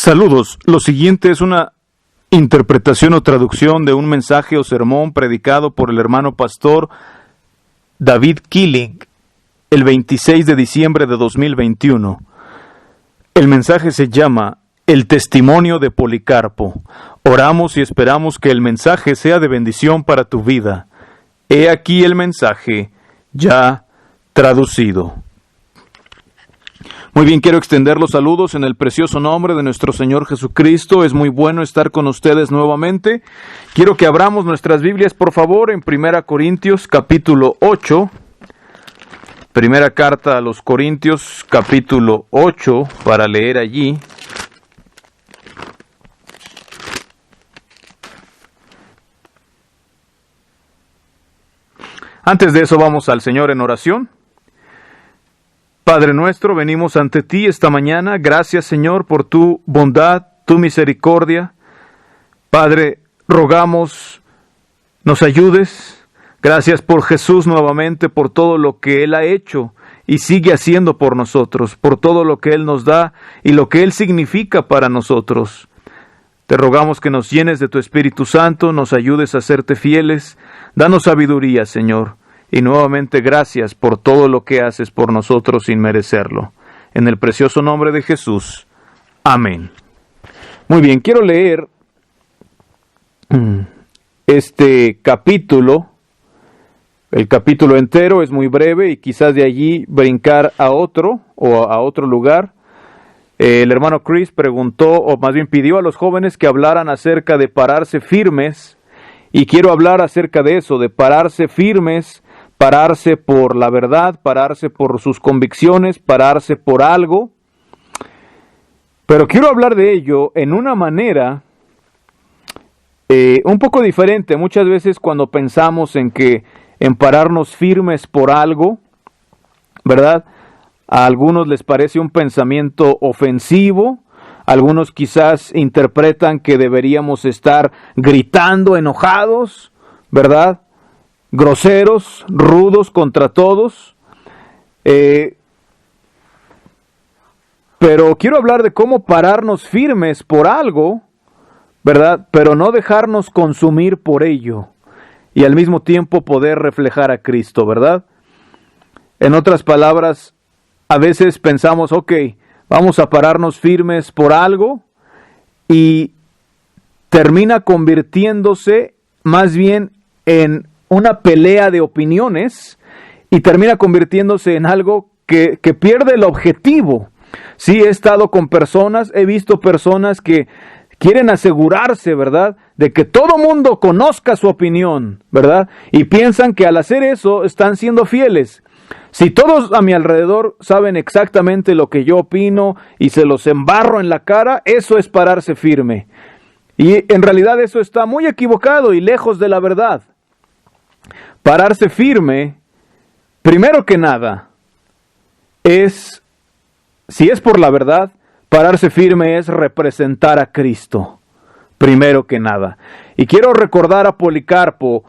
Saludos. Lo siguiente es una interpretación o traducción de un mensaje o sermón predicado por el hermano pastor David Killing el 26 de diciembre de 2021. El mensaje se llama El testimonio de Policarpo. Oramos y esperamos que el mensaje sea de bendición para tu vida. He aquí el mensaje ya traducido. Muy bien, quiero extender los saludos en el precioso nombre de nuestro Señor Jesucristo. Es muy bueno estar con ustedes nuevamente. Quiero que abramos nuestras Biblias, por favor, en 1 Corintios capítulo 8. Primera carta a los Corintios capítulo 8 para leer allí. Antes de eso vamos al Señor en oración. Padre nuestro, venimos ante ti esta mañana. Gracias, Señor, por tu bondad, tu misericordia. Padre, rogamos, nos ayudes. Gracias por Jesús nuevamente, por todo lo que Él ha hecho y sigue haciendo por nosotros, por todo lo que Él nos da y lo que Él significa para nosotros. Te rogamos que nos llenes de tu Espíritu Santo, nos ayudes a serte fieles. Danos sabiduría, Señor. Y nuevamente gracias por todo lo que haces por nosotros sin merecerlo. En el precioso nombre de Jesús. Amén. Muy bien, quiero leer este capítulo. El capítulo entero es muy breve y quizás de allí brincar a otro o a otro lugar. El hermano Chris preguntó, o más bien pidió a los jóvenes que hablaran acerca de pararse firmes. Y quiero hablar acerca de eso, de pararse firmes, pararse por la verdad, pararse por sus convicciones, pararse por algo. Pero quiero hablar de ello en una manera un poco diferente. Muchas veces cuando pensamos en pararnos firmes por algo, ¿verdad? A algunos les parece un pensamiento ofensivo. Algunos quizás interpretan que deberíamos estar gritando, enojados, ¿verdad? Groseros, rudos contra todos. Pero quiero hablar de cómo pararnos firmes por algo, ¿verdad? Pero no dejarnos consumir por ello. Y al mismo tiempo poder reflejar a Cristo, ¿verdad? En otras palabras, a veces pensamos, ok, vamos a pararnos firmes por algo y termina convirtiéndose más bien en una pelea de opiniones y termina convirtiéndose en algo que pierde el objetivo. Sí, he estado con personas, he visto personas que quieren asegurarse, ¿verdad?, de que todo mundo conozca su opinión, ¿verdad? Y piensan que al hacer eso están siendo fieles. Si todos a mi alrededor saben exactamente lo que yo opino y se los embarro en la cara, eso es pararse firme. Y en realidad eso está muy equivocado y lejos de la verdad. Pararse firme, primero que nada, si es por la verdad, pararse firme es representar a Cristo, primero que nada. Y quiero recordar a Policarpo,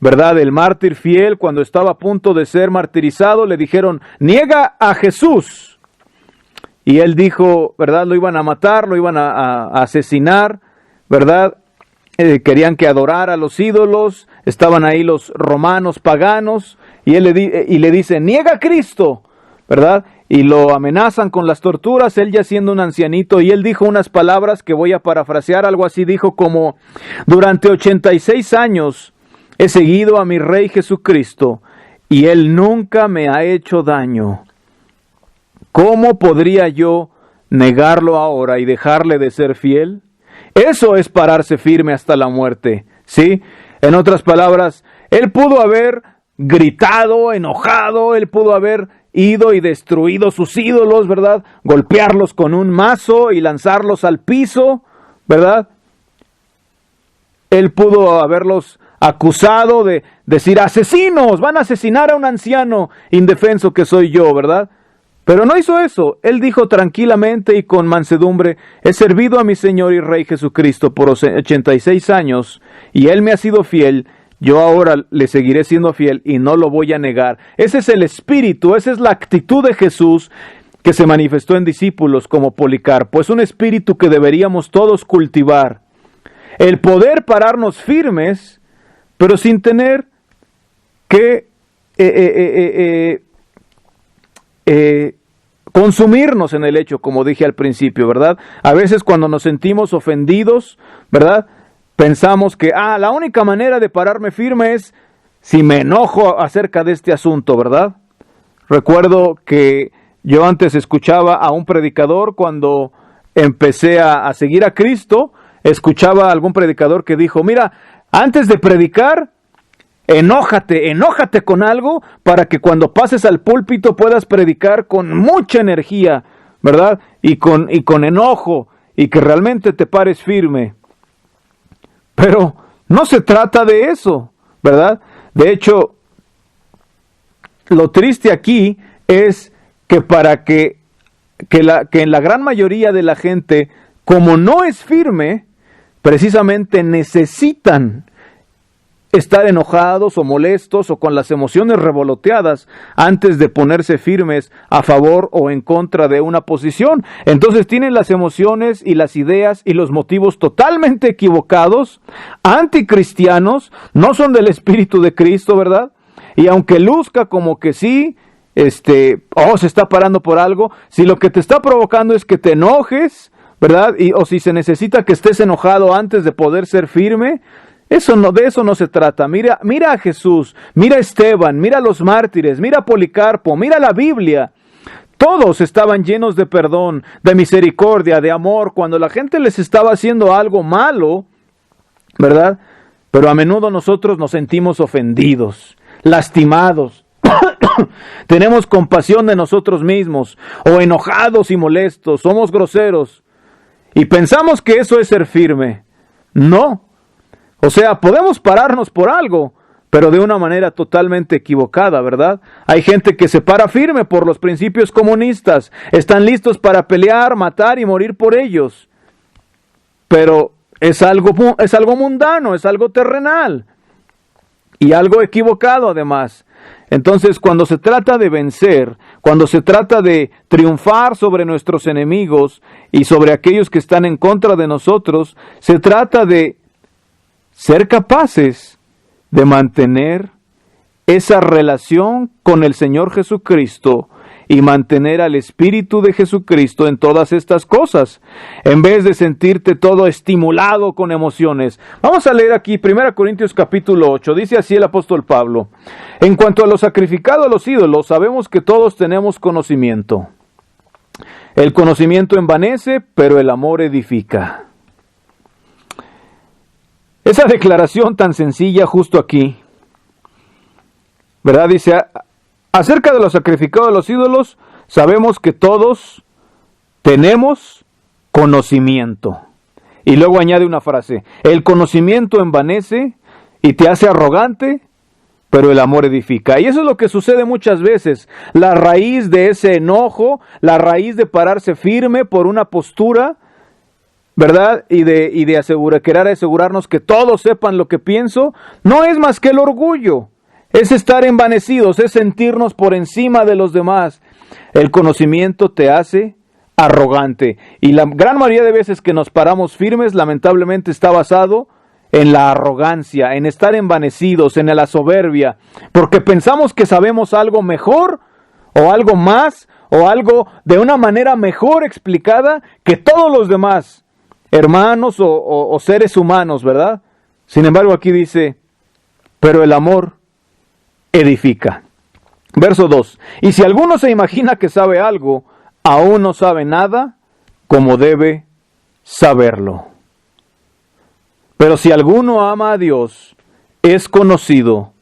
¿verdad? El mártir fiel, cuando estaba a punto de ser martirizado, le dijeron, niega a Jesús. Y él dijo, ¿verdad? Lo iban a matar, lo iban a asesinar, ¿verdad? Querían que adorara a los ídolos, estaban ahí los romanos paganos, y él le dice, niega a Cristo, ¿verdad? Y lo amenazan con las torturas, él ya siendo un ancianito, y él dijo unas palabras que voy a parafrasear, algo así, dijo como, durante 86 años he seguido a mi Rey Jesucristo, y Él nunca me ha hecho daño. ¿Cómo podría yo negarlo ahora y dejarle de ser fiel? Eso es pararse firme hasta la muerte, ¿sí? En otras palabras, Él pudo haber gritado, enojado, Él pudo haber ido y destruido sus ídolos, ¿verdad? Golpearlos con un mazo y lanzarlos al piso, ¿verdad? Él pudo haberlos acusado de decir, asesinos, van a asesinar a un anciano indefenso que soy yo, ¿verdad? Pero no hizo eso. Él dijo tranquilamente y con mansedumbre, he servido a mi Señor y Rey Jesucristo por 86 años y Él me ha sido fiel. Yo ahora le seguiré siendo fiel y no lo voy a negar. Ese es el espíritu, esa es la actitud de Jesús. que se manifestó en discípulos como Policarpo. Es un espíritu que deberíamos todos cultivar. El poder pararnos firmes, pero sin tener que consumirnos en el hecho, como dije al principio, ¿verdad? A veces cuando nos sentimos ofendidos, ¿verdad? Pensamos que, la única manera de pararme firme es si me enojo acerca de este asunto, ¿verdad? Recuerdo que yo antes escuchaba a un predicador cuando empecé a seguir a Cristo, escuchaba a algún predicador que dijo, mira, antes de predicar, enójate con algo para que cuando pases al púlpito puedas predicar con mucha energía, ¿verdad? Y con enojo, y que realmente te pares firme. Pero no se trata de eso, ¿verdad? De hecho, lo triste aquí es que para que la gran mayoría de la gente, como no es firme, precisamente necesitan estar enojados o molestos o con las emociones revoloteadas antes de ponerse firmes a favor o en contra de una posición. Entonces tienen las emociones y las ideas y los motivos totalmente equivocados, anticristianos, no son del Espíritu de Cristo, ¿verdad? Y aunque luzca como que sí, se está parando por algo, si lo que te está provocando es que te enojes, ¿verdad? O si se necesita que estés enojado antes de poder ser firme, de eso no se trata. Mira a Jesús, mira a Esteban, mira a los mártires, mira a Policarpo, mira la Biblia. Todos estaban llenos de perdón, de misericordia, de amor, cuando la gente les estaba haciendo algo malo, ¿verdad? Pero a menudo nosotros nos sentimos ofendidos, lastimados. Tenemos compasión de nosotros mismos, o enojados y molestos, somos groseros, y pensamos que eso es ser firme. No. O sea, podemos pararnos por algo, pero de una manera totalmente equivocada, ¿verdad? Hay gente que se para firme por los principios comunistas, están listos para pelear, matar y morir por ellos. Pero es algo mundano, es algo terrenal y algo equivocado además. Entonces, cuando se trata de vencer, cuando se trata de triunfar sobre nuestros enemigos y sobre aquellos que están en contra de nosotros, se trata de ser capaces de mantener esa relación con el Señor Jesucristo y mantener al Espíritu de Jesucristo en todas estas cosas, en vez de sentirte todo estimulado con emociones. Vamos a leer aquí 1 Corintios capítulo 8, dice así el apóstol Pablo: en cuanto a lo sacrificado a los ídolos, sabemos que todos tenemos conocimiento. El conocimiento envanece, pero el amor edifica. Esa declaración tan sencilla justo aquí, ¿verdad? Dice, acerca de lo sacrificado a los ídolos, sabemos que todos tenemos conocimiento. Y luego añade una frase: el conocimiento envanece y te hace arrogante, pero el amor edifica. Y eso es lo que sucede muchas veces. La raíz de ese enojo, la raíz de pararse firme por una postura, ¿verdad? Y de querer asegurarnos que todos sepan lo que pienso, no es más que el orgullo. Es estar envanecidos, es sentirnos por encima de los demás. El conocimiento te hace arrogante. Y la gran mayoría de veces que nos paramos firmes, lamentablemente está basado en la arrogancia, en estar envanecidos, en la soberbia, porque pensamos que sabemos algo mejor, o algo más, o algo de una manera mejor explicada que todos los demás hermanos o seres humanos, ¿verdad? Sin embargo, aquí dice, pero el amor edifica. Verso 2. Y si alguno se imagina que sabe algo, aún no sabe nada como debe saberlo. Pero si alguno ama a Dios, es conocido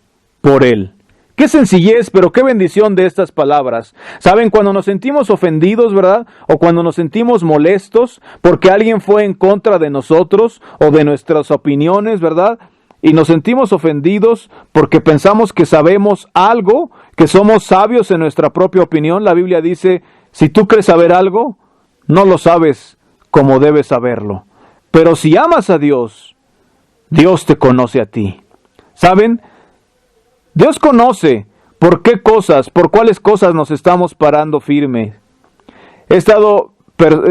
por Él. Qué sencillez, pero qué bendición de estas palabras. ¿Saben? Cuando nos sentimos ofendidos, ¿verdad? O cuando nos sentimos molestos porque alguien fue en contra de nosotros o de nuestras opiniones, ¿verdad? Y nos sentimos ofendidos porque pensamos que sabemos algo, que somos sabios en nuestra propia opinión. La Biblia dice, si tú crees saber algo, no lo sabes como debes saberlo. Pero si amas a Dios, Dios te conoce a ti. ¿Saben? Dios conoce por qué cosas, por cuáles cosas nos estamos parando firme. he estado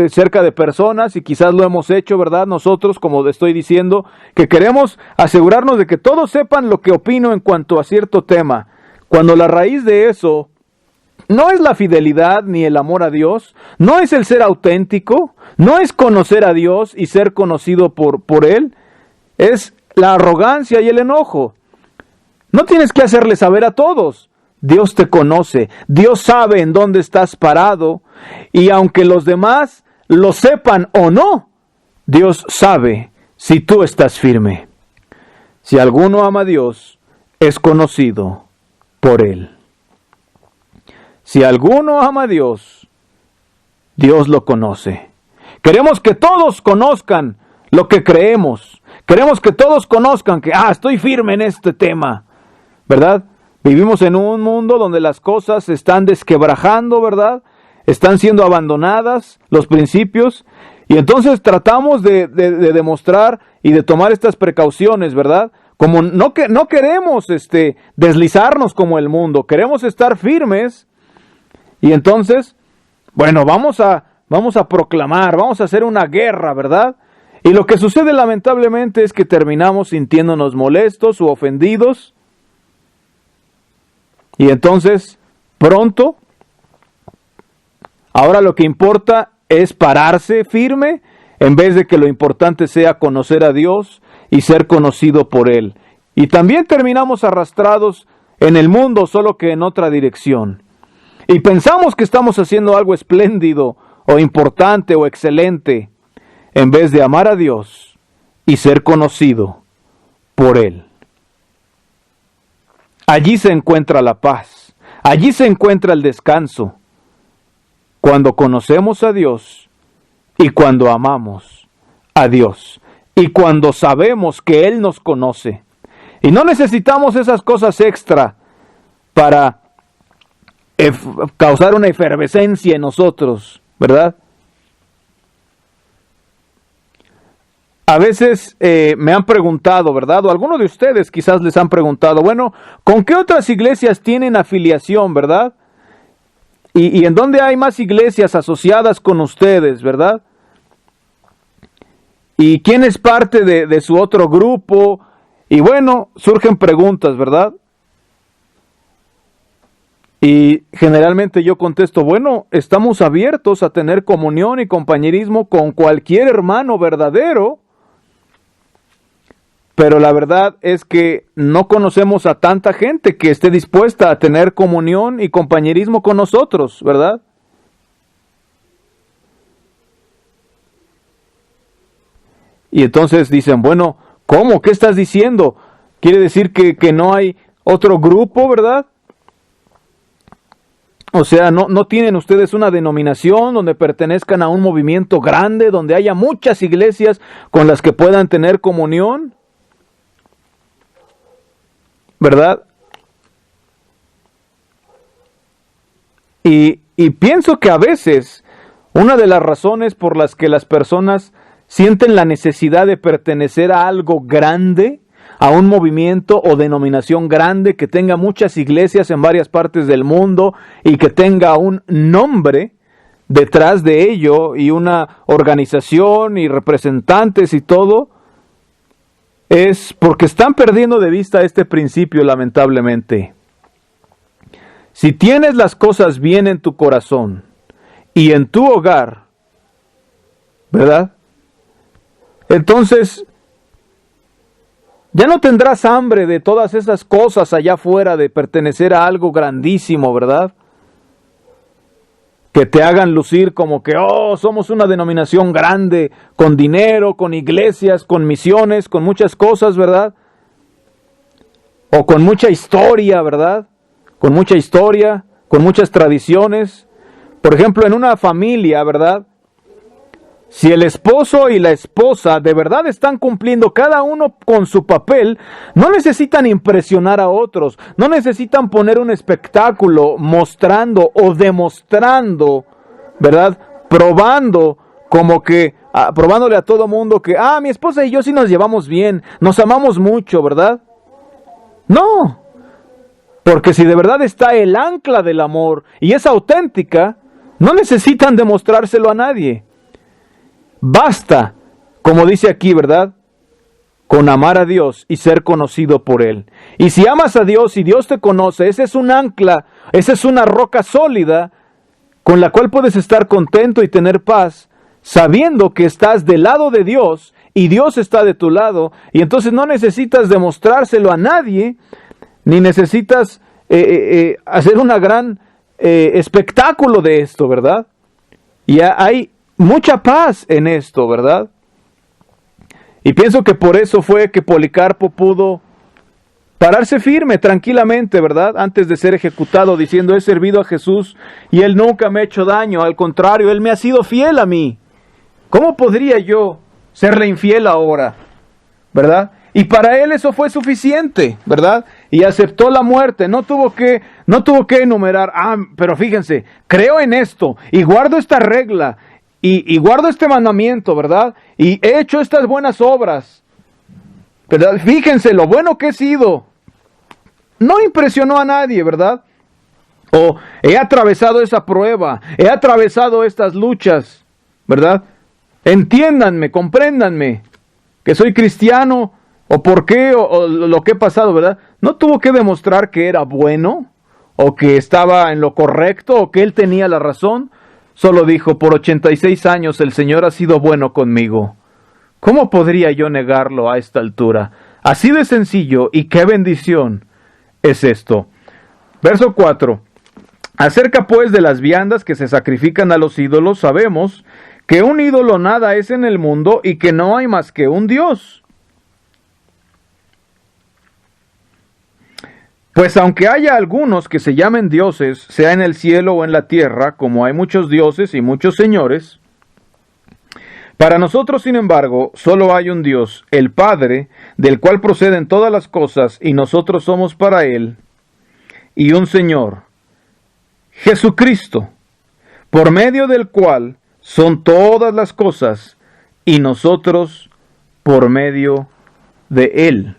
cerca de personas, y quizás lo hemos hecho, ¿verdad? Nosotros, como estoy diciendo, que queremos asegurarnos de que todos sepan lo que opino en cuanto a cierto tema, cuando la raíz de eso no es la fidelidad ni el amor a Dios, no es el ser auténtico, no es conocer a Dios y ser conocido por Él, es la arrogancia y el enojo. No tienes que hacerle saber a todos. Dios te conoce, Dios sabe en dónde estás parado, y aunque los demás lo sepan o no, Dios sabe si tú estás firme. Si alguno ama a Dios, es conocido por Él. Si alguno ama a Dios, Dios lo conoce. Queremos que todos conozcan lo que creemos. Queremos que todos conozcan que, estoy firme en este tema, ¿verdad? Vivimos en un mundo donde las cosas se están desquebrajando, ¿verdad? Están siendo abandonadas los principios, y entonces tratamos de demostrar y de tomar estas precauciones, ¿verdad? Como no queremos deslizarnos como el mundo, queremos estar firmes, y entonces, bueno, vamos a proclamar, vamos a hacer una guerra, ¿verdad? Y lo que sucede lamentablemente es que terminamos sintiéndonos molestos u ofendidos. Y entonces, pronto, ahora lo que importa es pararse firme, en vez de que lo importante sea conocer a Dios y ser conocido por Él. Y también terminamos arrastrados en el mundo, solo que en otra dirección. Y pensamos que estamos haciendo algo espléndido, o importante, o excelente, en vez de amar a Dios y ser conocido por Él. Allí se encuentra la paz, allí se encuentra el descanso, cuando conocemos a Dios y cuando amamos a Dios y cuando sabemos que Él nos conoce. Y no necesitamos esas cosas extra para causar una efervescencia en nosotros, ¿verdad? A veces me han preguntado, ¿verdad? O algunos de ustedes quizás les han preguntado, bueno, ¿con qué otras iglesias tienen afiliación, verdad? Y en dónde hay más iglesias asociadas con ustedes, ¿verdad? ¿Y quién es parte de su otro grupo? Y bueno, surgen preguntas, ¿verdad? Y generalmente yo contesto, bueno, estamos abiertos a tener comunión y compañerismo con cualquier hermano verdadero, pero la verdad es que no conocemos a tanta gente que esté dispuesta a tener comunión y compañerismo con nosotros, ¿verdad? Y entonces dicen, bueno, ¿cómo? ¿Qué estás diciendo? ¿Quiere decir que no hay otro grupo, verdad? O sea, ¿no tienen ustedes una denominación donde pertenezcan a un movimiento grande, donde haya muchas iglesias con las que puedan tener comunión? ¿Verdad? Y pienso que a veces una de las razones por las que las personas sienten la necesidad de pertenecer a algo grande, a un movimiento o denominación grande que tenga muchas iglesias en varias partes del mundo y que tenga un nombre detrás de ello y una organización y representantes y todo, es porque están perdiendo de vista este principio, lamentablemente. Si tienes las cosas bien en tu corazón y en tu hogar, ¿verdad? Entonces, ya no tendrás hambre de todas esas cosas allá afuera, de pertenecer a algo grandísimo, ¿verdad? Que te hagan lucir como que, somos una denominación grande, con dinero, con iglesias, con misiones, con muchas cosas, ¿verdad? O con mucha historia, ¿verdad? Con mucha historia, con muchas tradiciones. Por ejemplo, en una familia, ¿verdad? Si el esposo y la esposa de verdad están cumpliendo cada uno con su papel, no necesitan impresionar a otros, no necesitan poner un espectáculo mostrando o demostrando, ¿verdad? Probando como que, probándole a todo mundo que, mi esposa y yo sí nos llevamos bien, nos amamos mucho, ¿verdad? No, porque si de verdad está el ancla del amor y es auténtica, No necesitan demostrárselo a nadie. Basta, como dice aquí, ¿verdad?, con amar a Dios y ser conocido por Él. Y si amas a Dios y Dios te conoce, ese es un ancla, esa es una roca sólida con la cual puedes estar contento y tener paz, sabiendo que estás del lado de Dios y Dios está de tu lado, y entonces no necesitas demostrárselo a nadie, ni necesitas hacer una gran espectáculo de esto, ¿verdad? Y hay mucha paz en esto, ¿verdad? Y pienso que por eso fue que Policarpo pudo pararse firme, tranquilamente, ¿verdad?, antes de ser ejecutado, diciendo: he servido a Jesús y Él nunca me ha hecho daño, al contrario, Él me ha sido fiel a mí. ¿Cómo podría yo serle infiel ahora? ¿Verdad? Y para Él eso fue suficiente, ¿verdad? Y aceptó la muerte, no tuvo que enumerar: pero fíjense, creo en esto, y guardo esta regla, y guardo este mandamiento, ¿verdad? Y he hecho estas buenas obras, ¿verdad? Fíjense lo bueno que he sido. No impresionó a nadie, ¿verdad? O he atravesado esa prueba, he atravesado estas luchas, ¿verdad? Entiéndanme, compréndanme, que soy cristiano, o por qué, o lo que he pasado, ¿verdad? No tuvo que demostrar que era bueno, o que estaba en lo correcto, o que él tenía la razón. Solo dijo: por 86 años el Señor ha sido bueno conmigo. ¿Cómo podría yo negarlo a esta altura? Así de sencillo, y qué bendición es esto. Verso 4. Acerca pues de las viandas que se sacrifican a los ídolos, sabemos que un ídolo nada es en el mundo y que no hay más que un Dios. Pues aunque haya algunos que se llamen dioses, sea en el cielo o en la tierra, como hay muchos dioses y muchos señores, para nosotros, sin embargo, solo hay un Dios, el Padre, del cual proceden todas las cosas, y nosotros somos para Él, y un Señor, Jesucristo, por medio del cual son todas las cosas, y nosotros por medio de Él.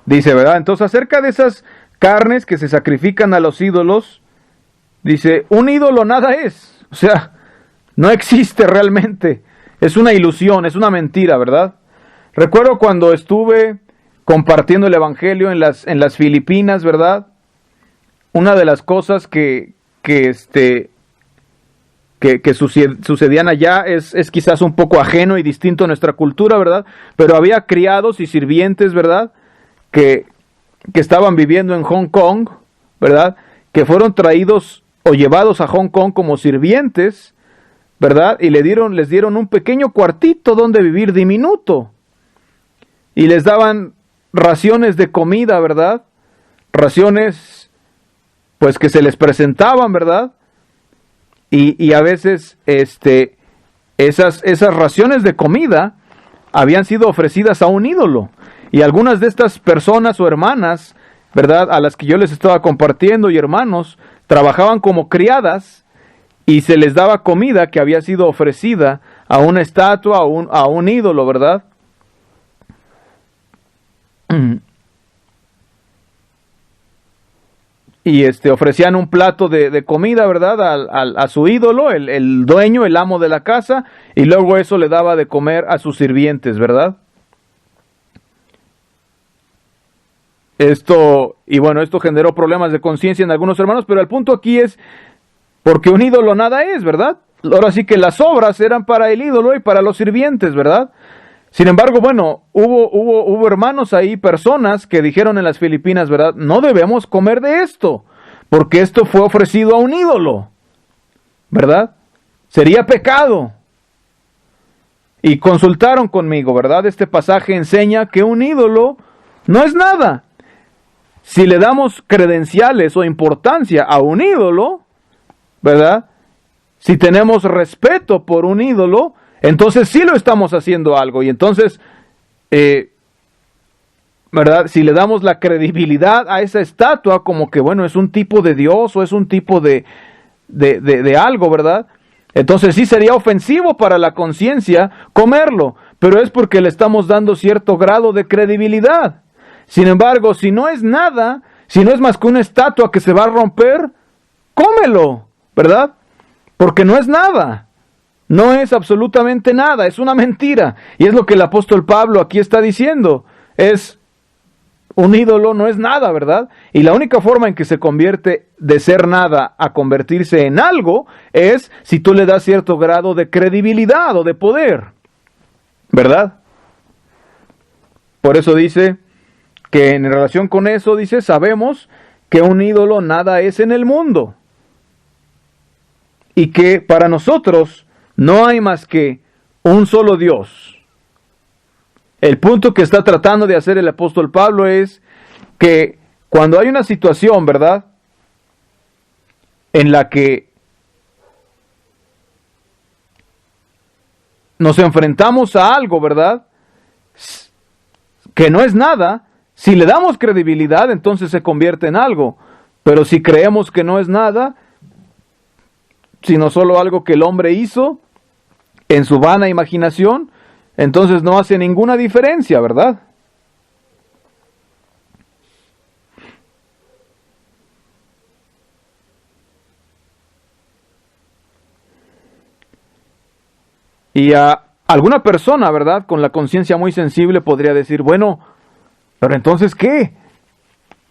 Dice, ¿verdad? Entonces, acerca de esas carnes que se sacrifican a los ídolos, dice: un ídolo nada es. O sea, no existe realmente. Es una ilusión, es una mentira, ¿verdad? Recuerdo cuando estuve compartiendo el evangelio en las Filipinas, ¿verdad? Una de las cosas que sucedían allá es quizás un poco ajeno y distinto a nuestra cultura, ¿verdad? Pero había criados y sirvientes, ¿verdad?, que estaban viviendo en Hong Kong, ¿verdad?, que fueron traídos o llevados a Hong Kong como sirvientes, ¿verdad?, y les dieron un pequeño cuartito donde vivir diminuto, y les daban raciones de comida, ¿verdad?, raciones pues que se les presentaban, ¿verdad?, y a veces esas raciones de comida habían sido ofrecidas a un ídolo. Y algunas de estas personas o hermanas, ¿verdad?, a las que yo les estaba compartiendo, y hermanos, trabajaban como criadas y se les daba comida que había sido ofrecida a una estatua, a un ídolo, ¿verdad? Y ofrecían un plato de comida, ¿verdad?, a su ídolo, el dueño, el amo de la casa, y luego eso le daba de comer a sus sirvientes, ¿verdad? Esto generó problemas de conciencia en algunos hermanos, pero el punto aquí es, porque un ídolo nada es, ¿verdad? Ahora sí que las obras eran para el ídolo y para los sirvientes, ¿verdad? Sin embargo, bueno, hubo hermanos ahí, personas que dijeron en las Filipinas, ¿verdad?, no debemos comer de esto, porque esto fue ofrecido a un ídolo, ¿verdad? Sería pecado. Y consultaron conmigo, ¿verdad? Este pasaje enseña que un ídolo no es nada. Si le damos credenciales o importancia a un ídolo, ¿verdad?, si tenemos respeto por un ídolo, entonces sí lo estamos haciendo algo. Y entonces, ¿verdad?, si le damos la credibilidad a esa estatua como que, bueno, es un tipo de Dios o es un tipo de algo, ¿verdad?, entonces sí sería ofensivo para la conciencia comerlo, pero es porque le estamos dando cierto grado de credibilidad. Sin embargo, si no es nada, Si no es más que una estatua que se va a romper, cómelo, ¿verdad? Porque no es nada. No es absolutamente nada, es una mentira. Y es lo que el apóstol Pablo aquí está diciendo. Es un ídolo, no es nada, ¿verdad? Y la única forma en que se convierte de ser nada a convertirse en algo es si tú le das cierto grado de credibilidad o de poder, ¿verdad? Por eso dice que en relación con eso, dice, sabemos que un ídolo nada es en el mundo. Y que para nosotros no hay más que un solo Dios. El punto que está tratando de hacer el apóstol Pablo es que cuando hay una situación, ¿verdad?, en la que nos enfrentamos a algo, ¿verdad?, que no es nada, si le damos credibilidad, entonces se convierte en algo. Pero si creemos que no es nada, sino solo algo que el hombre hizo en su vana imaginación, entonces no hace ninguna diferencia, ¿verdad? Y a alguna persona, ¿verdad?, con la conciencia muy sensible podría decir, bueno, pero entonces ¿qué?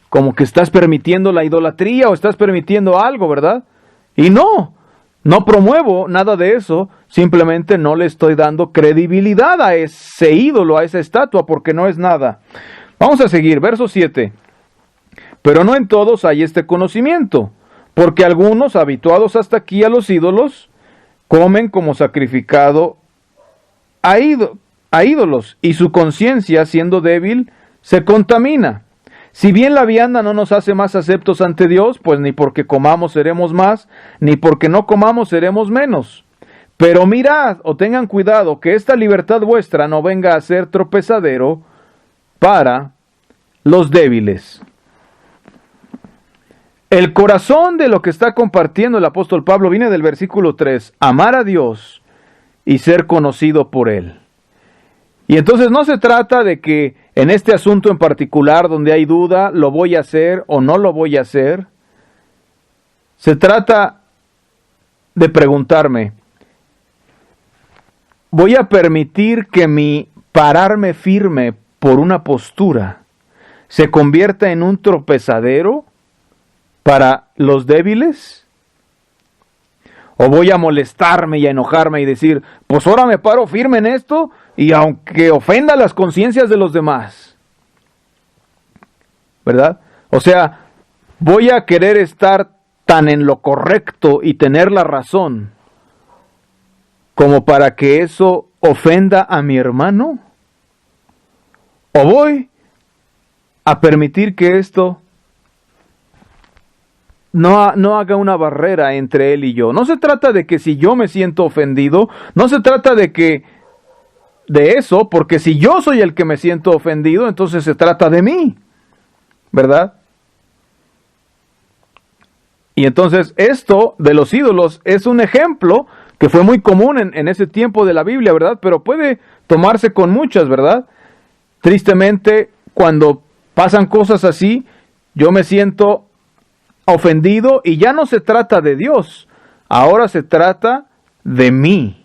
Como que estás permitiendo la idolatría o estás permitiendo algo, ¿verdad? Y no promuevo nada de eso, simplemente no le estoy dando credibilidad a ese ídolo, a esa estatua, porque no es nada. Vamos a seguir, verso 7. Pero no en todos hay este conocimiento, porque algunos, habituados hasta aquí a los ídolos, comen como sacrificado a ídolos, y su conciencia, siendo débil, se contamina. Si bien la vianda no nos hace más aceptos ante Dios, pues ni porque comamos seremos más, ni porque no comamos seremos menos. Pero mirad o tengan cuidado que esta libertad vuestra no venga a ser tropezadero para los débiles. El corazón de lo que está compartiendo el apóstol Pablo viene del versículo 3, amar a Dios y ser conocido por Él. Y entonces no se trata de que en este asunto en particular donde hay duda, lo voy a hacer o no lo voy a hacer. Se trata de preguntarme, ¿voy a permitir que mi pararme firme por una postura se convierta en un tropezadero para los débiles? ¿O voy a molestarme y a enojarme y decir, pues ahora me paro firme en esto y aunque ofenda las conciencias de los demás? ¿Verdad? O sea, voy a querer estar tan en lo correcto y tener la razón como para que eso ofenda a mi hermano. ¿O voy a permitir que esto no haga una barrera entre él y yo? No se trata de que si yo me siento ofendido, no se trata de eso, porque si yo soy el que me siento ofendido, entonces se trata de mí, ¿verdad? Y entonces esto de los ídolos es un ejemplo que fue muy común en ese tiempo de la Biblia, ¿verdad? Pero puede tomarse con muchas, ¿verdad? Tristemente, cuando pasan cosas así, yo me siento ofendido y ya no se trata de Dios, ahora se trata de mí.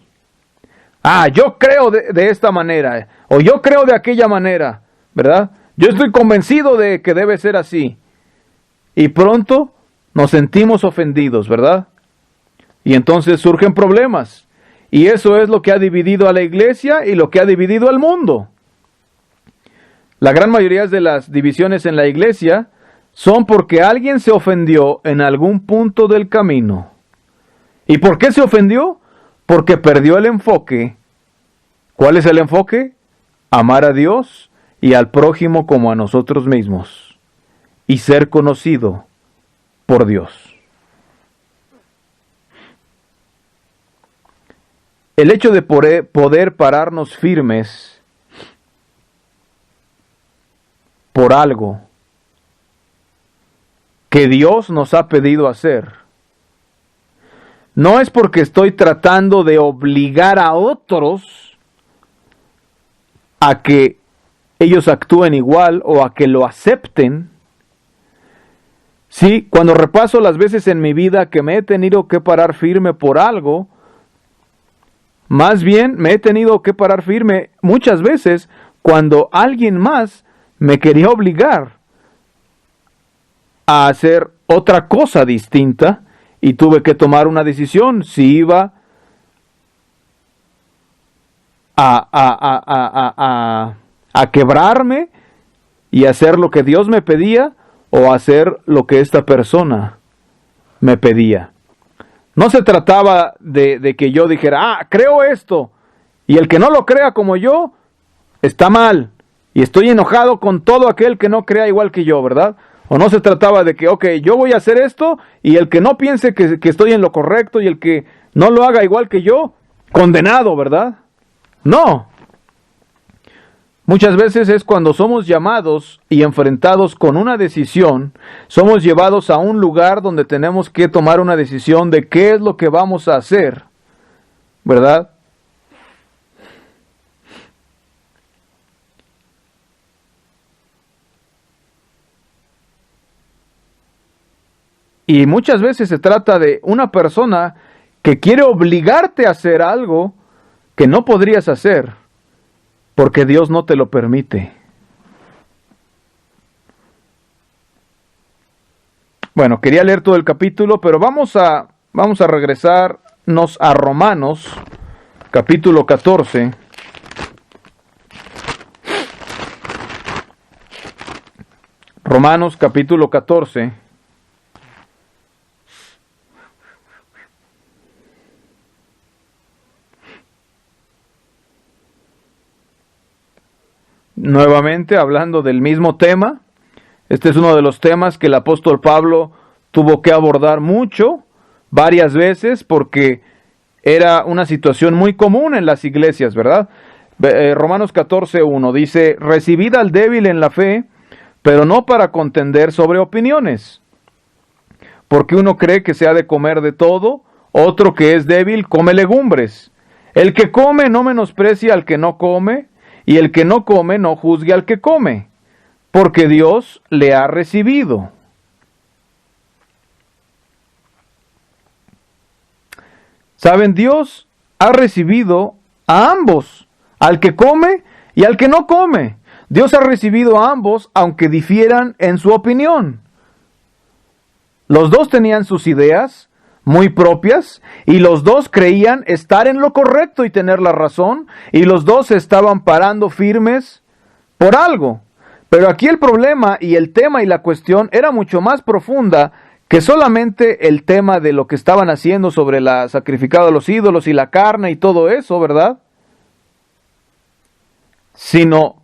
Yo creo de esta manera, o yo creo de aquella manera, ¿verdad? Yo estoy convencido de que debe ser así. Y pronto nos sentimos ofendidos, ¿verdad? Y entonces surgen problemas. Y eso es lo que ha dividido a la iglesia y lo que ha dividido al mundo. La gran mayoría de las divisiones en la iglesia son porque alguien se ofendió en algún punto del camino. ¿Y por qué se ofendió? Porque perdió el enfoque. ¿Cuál es el enfoque? Amar a Dios y al prójimo como a nosotros mismos. Y ser conocido por Dios. El hecho de poder pararnos firmes por algo que Dios nos ha pedido hacer, no es porque estoy tratando de obligar a otros a que ellos actúen igual o a que lo acepten, Sí, cuando repaso las veces en mi vida que me he tenido que parar firme por algo, más bien me he tenido que parar firme muchas veces cuando alguien más me quería obligar a hacer otra cosa distinta y tuve que tomar una decisión si iba a quebrarme y hacer lo que Dios me pedía o hacer lo que esta persona me pedía. No se trataba de que yo dijera, creo esto, y el que no lo crea como yo, está mal, y estoy enojado con todo aquel que no crea igual que yo, ¿verdad? O no se trataba de que, yo voy a hacer esto, y el que no piense que estoy en lo correcto, y el que no lo haga igual que yo, condenado, ¿verdad? No. Muchas veces es cuando somos llamados y enfrentados con una decisión, somos llevados a un lugar donde tenemos que tomar una decisión de qué es lo que vamos a hacer, ¿verdad? Y muchas veces se trata de una persona que quiere obligarte a hacer algo que no podrías hacer, porque Dios no te lo permite. Bueno, quería leer todo el capítulo, pero vamos a regresarnos a Romanos, capítulo 14. Romanos, capítulo 14. Nuevamente hablando del mismo tema. Este es uno de los temas que el apóstol Pablo tuvo que abordar varias veces, porque era una situación muy común en las iglesias, ¿verdad? Romanos 14:1 dice, recibid al débil en la fe, pero no para contender sobre opiniones, porque uno cree que se ha de comer de todo, otro que es débil come legumbres. El que come no menosprecia al que no come, y el que no come no juzgue al que come, porque Dios le ha recibido. ¿Saben? Dios ha recibido a ambos, al que come y al que no come. Dios ha recibido a ambos, aunque difieran en su opinión. Los dos tenían sus ideas muy propias, y los dos creían estar en lo correcto y tener la razón, y los dos se estaban parando firmes por algo. Pero aquí el problema y el tema y la cuestión era mucho más profunda que solamente el tema de lo que estaban haciendo sobre la sacrificado a los ídolos y la carne y todo eso, ¿verdad? Sino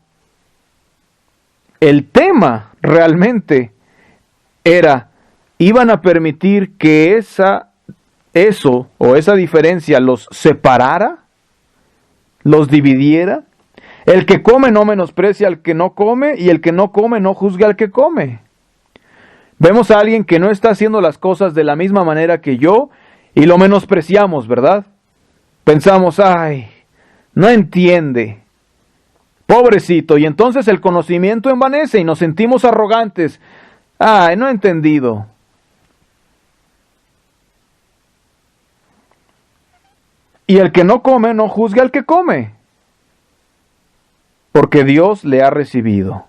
el tema realmente era, ¿iban a permitir que esa diferencia los separara? ¿Los dividiera? El que come no menosprecia al que no come, y el que no come no juzga al que come. Vemos a alguien que no está haciendo las cosas de la misma manera que yo y lo menospreciamos, ¿verdad? Pensamos, no entiende, pobrecito, y entonces el conocimiento envanece y nos sentimos arrogantes. No he entendido. Y el que no come no juzga al que come, porque Dios le ha recibido.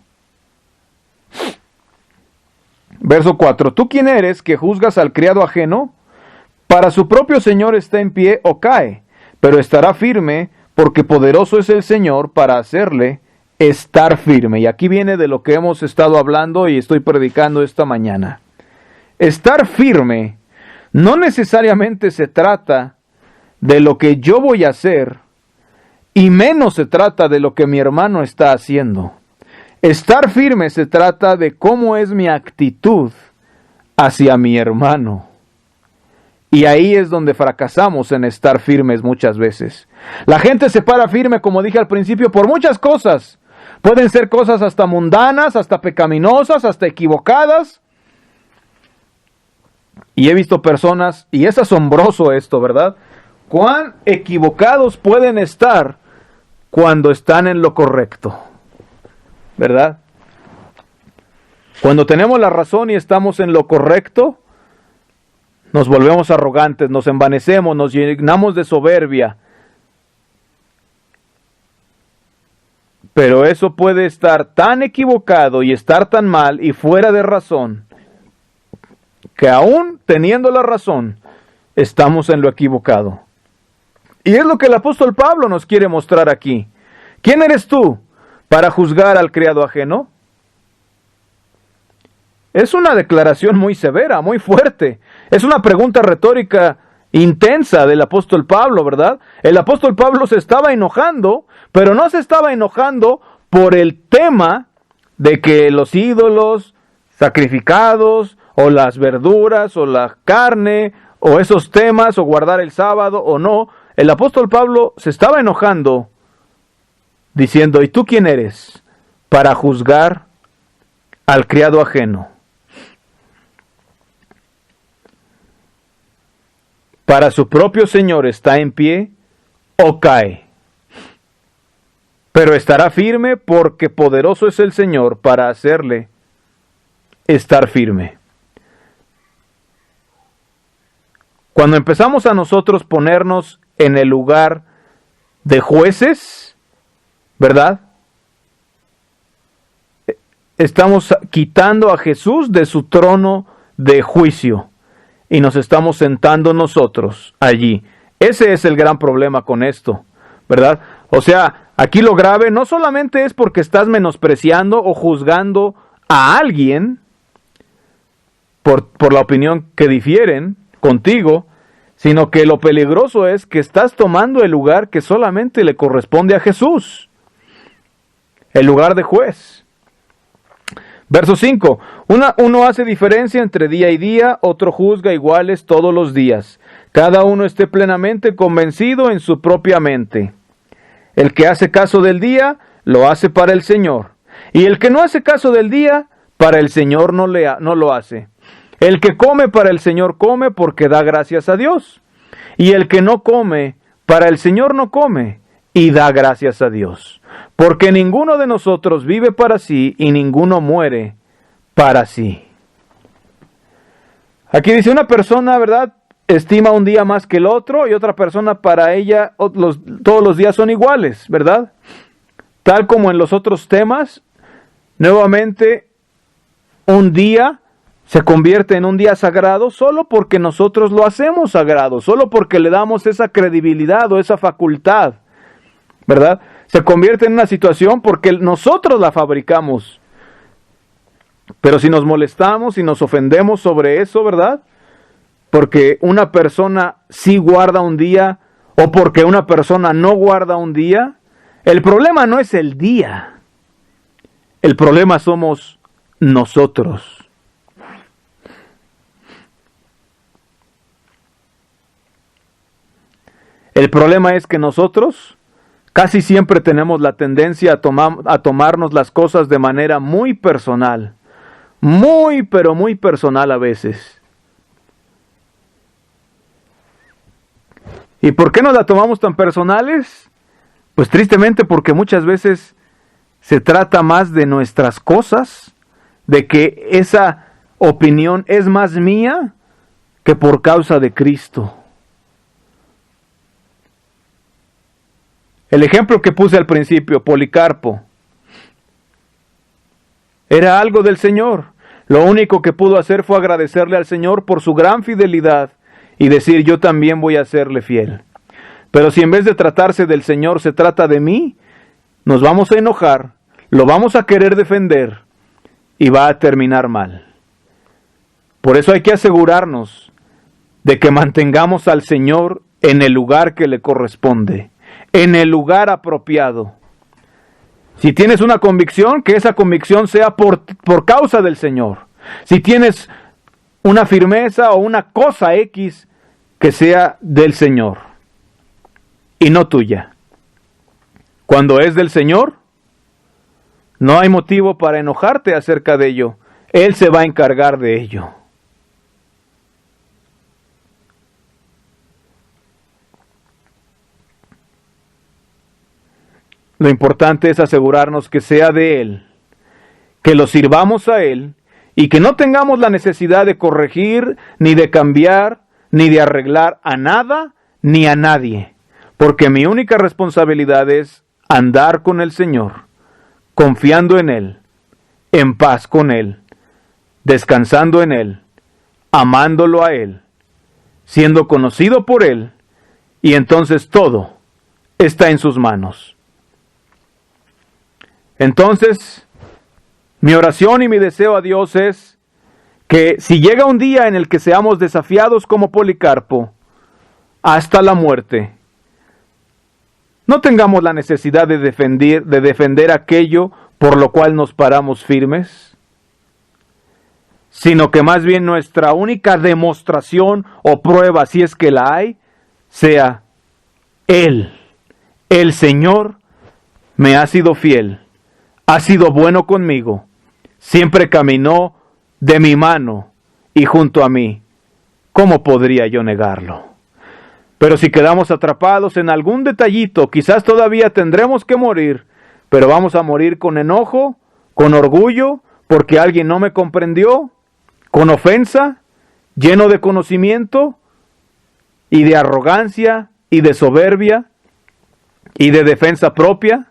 Verso 4. ¿Tú quién eres que juzgas al criado ajeno? Para su propio Señor está en pie o cae, pero estará firme, porque poderoso es el Señor para hacerle estar firme. Y aquí viene de lo que hemos estado hablando y estoy predicando esta mañana. Estar firme no necesariamente se trata de lo que yo voy a hacer, y menos se trata de lo que mi hermano está haciendo. Estar firme se trata de cómo es mi actitud hacia mi hermano. Y ahí es donde fracasamos en estar firmes muchas veces. La gente se para firme, como dije al principio, por muchas cosas. Pueden ser cosas hasta mundanas, hasta pecaminosas, hasta equivocadas. Y he visto personas, y es asombroso esto, ¿verdad? Cuán equivocados pueden estar cuando están en lo correcto, ¿verdad? Cuando tenemos la razón y estamos en lo correcto, nos volvemos arrogantes, nos envanecemos, nos llenamos de soberbia. Pero eso puede estar tan equivocado y estar tan mal y fuera de razón, que aún teniendo la razón, estamos en lo equivocado. Y es lo que el apóstol Pablo nos quiere mostrar aquí. ¿Quién eres tú para juzgar al criado ajeno? Es una declaración muy severa, muy fuerte. Es una pregunta retórica intensa del apóstol Pablo, ¿verdad? El apóstol Pablo se estaba enojando, pero no se estaba enojando por el tema de que los ídolos sacrificados, o las verduras, o la carne, o esos temas, o guardar el sábado, o no. El apóstol Pablo se estaba enojando, diciendo, ¿y tú quién eres para juzgar al criado ajeno? Para su propio Señor está en pie o cae, pero estará firme porque poderoso es el Señor para hacerle estar firme. Cuando empezamos a nosotros ponernos en el lugar de jueces, ¿verdad? Estamos quitando a Jesús de su trono de juicio y nos estamos sentando nosotros allí. Ese es el gran problema con esto, ¿verdad? O sea, aquí lo grave no solamente es porque estás menospreciando o juzgando a alguien por la opinión que difieren contigo, sino que lo peligroso es que estás tomando el lugar que solamente le corresponde a Jesús, el lugar de juez. Verso 5, uno hace diferencia entre día y día, otro juzga iguales todos los días. Cada uno esté plenamente convencido en su propia mente. El que hace caso del día, lo hace para el Señor. Y el que no hace caso del día, para el Señor no lo hace. El que come para el Señor come porque da gracias a Dios. Y el que no come, para el Señor no come y da gracias a Dios. Porque ninguno de nosotros vive para sí y ninguno muere para sí. Aquí dice una persona, ¿verdad?, estima un día más que el otro, y otra persona, para ella todos los días son iguales, ¿verdad? Tal como en los otros temas, nuevamente un día se convierte en un día sagrado solo porque nosotros lo hacemos sagrado, solo porque le damos esa credibilidad o esa facultad, ¿verdad? Se convierte en una situación porque nosotros la fabricamos. Pero si nos molestamos y nos ofendemos sobre eso, ¿verdad?, porque una persona sí guarda un día o porque una persona no guarda un día, el problema no es el día. El problema somos nosotros. El problema es que nosotros casi siempre tenemos la tendencia a tomarnos las cosas de manera muy personal. Muy, pero muy personal a veces. ¿Y por qué nos la tomamos tan personales? Pues tristemente porque muchas veces se trata más de nuestras cosas, de que esa opinión es más mía que por causa de Cristo. El ejemplo que puse al principio, Policarpo, era algo del Señor. Lo único que pudo hacer fue agradecerle al Señor por su gran fidelidad y decir, yo también voy a serle fiel. Pero si en vez de tratarse del Señor se trata de mí, nos vamos a enojar, lo vamos a querer defender y va a terminar mal. Por eso hay que asegurarnos de que mantengamos al Señor en el lugar que le corresponde, en el lugar apropiado. Si tienes una convicción, que esa convicción sea por causa del Señor. Si tienes una firmeza o una cosa X, que sea del Señor y no tuya. Cuando es del Señor, no hay motivo para enojarte acerca de ello. Él se va a encargar de ello. Lo importante es asegurarnos que sea de Él, que lo sirvamos a Él y que no tengamos la necesidad de corregir, ni de cambiar, ni de arreglar a nada, ni a nadie, porque mi única responsabilidad es andar con el Señor, confiando en Él, en paz con Él, descansando en Él, amándolo a Él, siendo conocido por Él, y entonces todo está en sus manos. Entonces, mi oración y mi deseo a Dios es que si llega un día en el que seamos desafiados como Policarpo hasta la muerte, no tengamos la necesidad de defender aquello por lo cual nos paramos firmes, sino que más bien nuestra única demostración o prueba, si es que la hay, sea Él, el Señor, me ha sido fiel, ha sido bueno conmigo, siempre caminó de mi mano y junto a mí. ¿Cómo podría yo negarlo? Pero si quedamos atrapados en algún detallito, quizás todavía tendremos que morir, pero vamos a morir con enojo, con orgullo, porque alguien no me comprendió, con ofensa, lleno de conocimiento y de arrogancia y de soberbia y de defensa propia,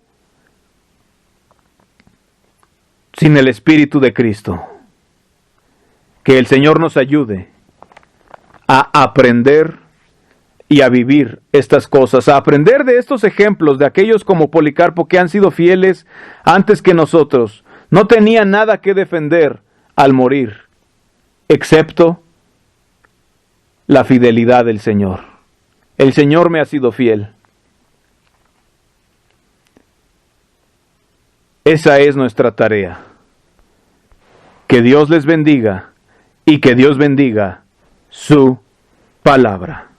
sin el Espíritu de Cristo. Que el Señor nos ayude a aprender y a vivir estas cosas, a aprender de estos ejemplos de aquellos como Policarpo que han sido fieles antes que nosotros. No tenían nada que defender al morir, excepto la fidelidad del Señor. El Señor me ha sido fiel. Esa es nuestra tarea. Que Dios les bendiga y que Dios bendiga su palabra.